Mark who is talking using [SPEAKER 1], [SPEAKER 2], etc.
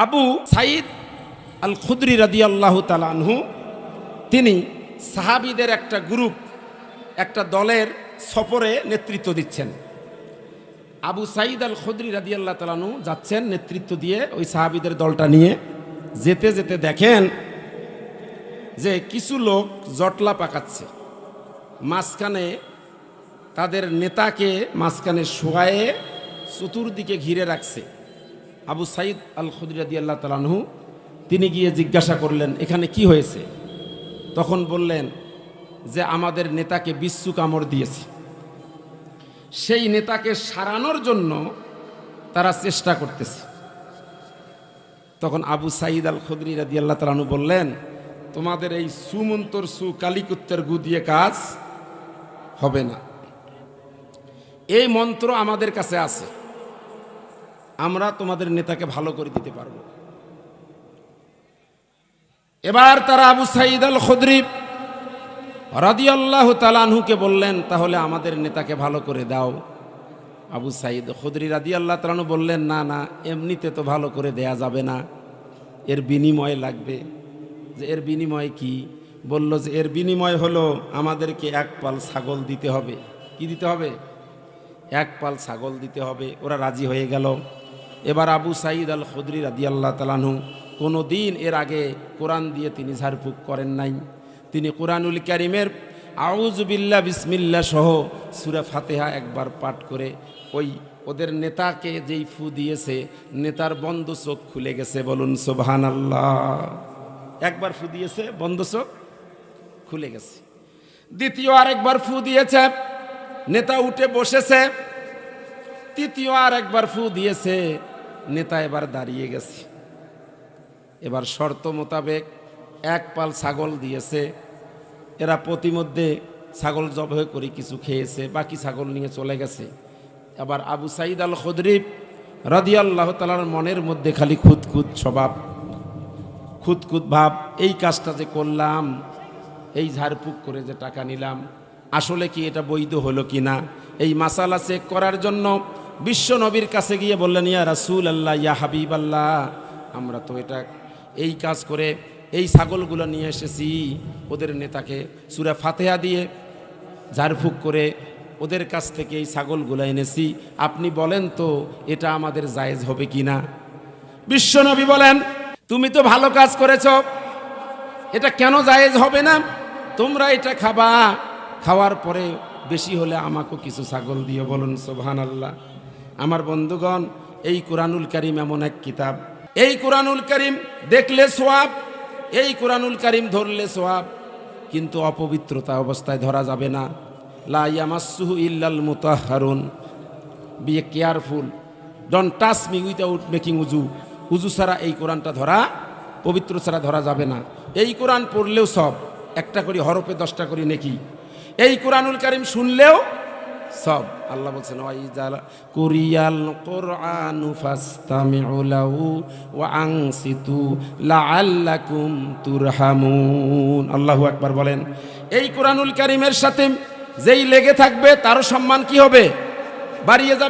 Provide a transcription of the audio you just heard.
[SPEAKER 1] আবু সাঈদ আল খুদরি রাদিয়াল্লাহু তাআলা আনহু তিনি সাহাবীদের একটা গ্রুপ, একটা দলের সফরে নেতৃত্ব দিচ্ছেন। আবু সাঈদ আল খুদরি রাদিয়াল্লাহু তাআলা আনহু যাচ্ছেন নেতৃত্ব দিয়ে ওই সাহাবীদের দলটা নিয়ে। যেতে যেতে দেখেন যে কিছু লোক জটলা পাকাচ্ছে, মাঝখানে তাদের নেতাকে মাঝখানে শোয়ায়ে চতুর্দিকে ঘিরে রাখছে। আবু সাঈদ আল খুদরি রাদিয়াল্লাহু তাআলা আনহু তিনি গিয়ে জিজ্ঞাসা করলেন, এখানে কি হয়েছে? তখন বললেন যে আমাদের নেতাকে বিচ্ছু কামড় দিয়েছে, সেই নেতাকে সারানোর জন্য তারা চেষ্টা করতেছে। তখন আবু সাঈদ আল খুদরি রাদিয়াল্লাহু তাআলা আনহু বললেন, তোমাদের এই সুমন্তর সু কালিকুত্তের গু দিয়ে কাজ হবে না, এই মন্ত্র আমাদের কাছে আছে, আমরা তোমাদের নেতাকে ভালো করে দিতে পারবো। এবার তারা আবু সাঈদ আল খুদরি রাদিয়াল্লাহু তাআলা আনহুকে বললেন, তাহলে আমাদের নেতাকে ভালো করে দাও। আবু সাঈদ খুদরি রাদিয়াল্লাহু তাআলা আনহু বললেন, না না, এমনিতে তো ভালো করে দেয়া যাবে না, এর বিনিময় লাগবে। যে এর বিনিময় কি? বলল যে এর বিনিময় হলো আমাদেরকে এক পাল ছাগল দিতে হবে। কি দিতে হবে? এক পাল ছাগল দিতে হবে। ওরা রাজি হয়ে গেল। এবার আবু সাঈদ আল খুদরি রাদিয়াল্লাহু তাআলা আনহু কোনো দিন এর আগে কোরআন দিয়ে তিনি ঝাড়ফুঁক করেন নাই। তিনি কোরআনুল কারীমের আউযু বিল্লাহ বিসমিল্লাহ সহ সূরা ফাতিহা একবার পাঠ করে ওই ওদের নেতাকে যেই ফু দিয়েছে, নেতার বন্ধ চোখ খুলে গেছে। বলুন সুবহানাল্লাহ। একবার ফু দিয়েছে, বন্ধ চোখ খুলে গেছে। দ্বিতীয় আরেকবার ফু দিয়েছে, নেতা উঠে বসেছে। তৃতীয় আরেকবার ফু দিয়েছে, নেতা এবার দাঁড়িয়ে গেছে। এবার শর্ত মোতাবেক এক পাল ছাগল দিয়েছে। এরা প্রতিমধ্যে ছাগল জবাই করে কিছু খেয়েছে, বাকি ছাগল নিয়ে চলে গেছে। আবার আবু সাঈদ আল খুদরি রাদিয়াল্লাহু তাআলার মনের মধ্যে খালি খুঁতখুঁত স্বভাব, খুঁতখুঁত ভাব। এই কাজটা যে করলাম, এই ঝাড়ফুঁক করে যে টাকা নিলাম, আসলে কি এটা বৈধ হলো কি না, এই মাসালা চেক করার জন্য বিশ্ব নবীর কাছে গিয়ে বললেন, ইয়া রাসূলুল্লাহ, ইয়া হাবিবাল্লাহ, আমরা তো এটা এই কাজ করে এই ছাগলগুলো নিয়ে এসেছি, ওদের নেতাকে সূরা ফাতিহা দিয়ে ঝাড়ফুঁক করে ওদের কাছ থেকে এই ছাগলগুলো এনেছি, আপনি বলেন তো এটা আমাদের জায়েজ হবে কি না? বিশ্বনবী বলেন, তুমি তো ভালো কাজ করেছ, এটা কেন জায়েজ হবে না? তোমরা এটা খাবা, খাওয়ার পরে বেশি হলে আমাকেও কিছু ছাগল দিও। বলুন সুবহানাল্লাহ। আমার বন্ধুগণ, এই কোরআনুল কারীম এমন এক কিতাব, এই কোরআনুল কারীম দেখলে সওয়াব, এই কোরআনুল কারীম ধরলে সওয়াব, কিন্তু অপবিত্রতা অবস্থায় ধরা যাবে না। লা ইয়ামাসসুহু ইল্লাল মুতাহহারুন, be careful, don't touch me without making উজু। উজু ছাড়া এই কোরআনটা ধরা, পবিত্র ছাড়া ধরা যাবে না। এই কোরআন পড়লেও সব, একটা করে হরফে 10টা করে নেকি। এই কোরআনুল কারীম শুনলেও সব। আল্লাহ বলছেন, ওয়াইজা কুরিয়াল কুরআনু ফাসতামিউ লাহু ওয়া আনসিতু লাআল্লাকুম তুরহামুন। আল্লাহু আকবার বলেন। এই কোরআনুল কারীমের সাথে যেই লেগে থাকবে তারও সম্মান কি হবে? বাড়িয়ে যাবে।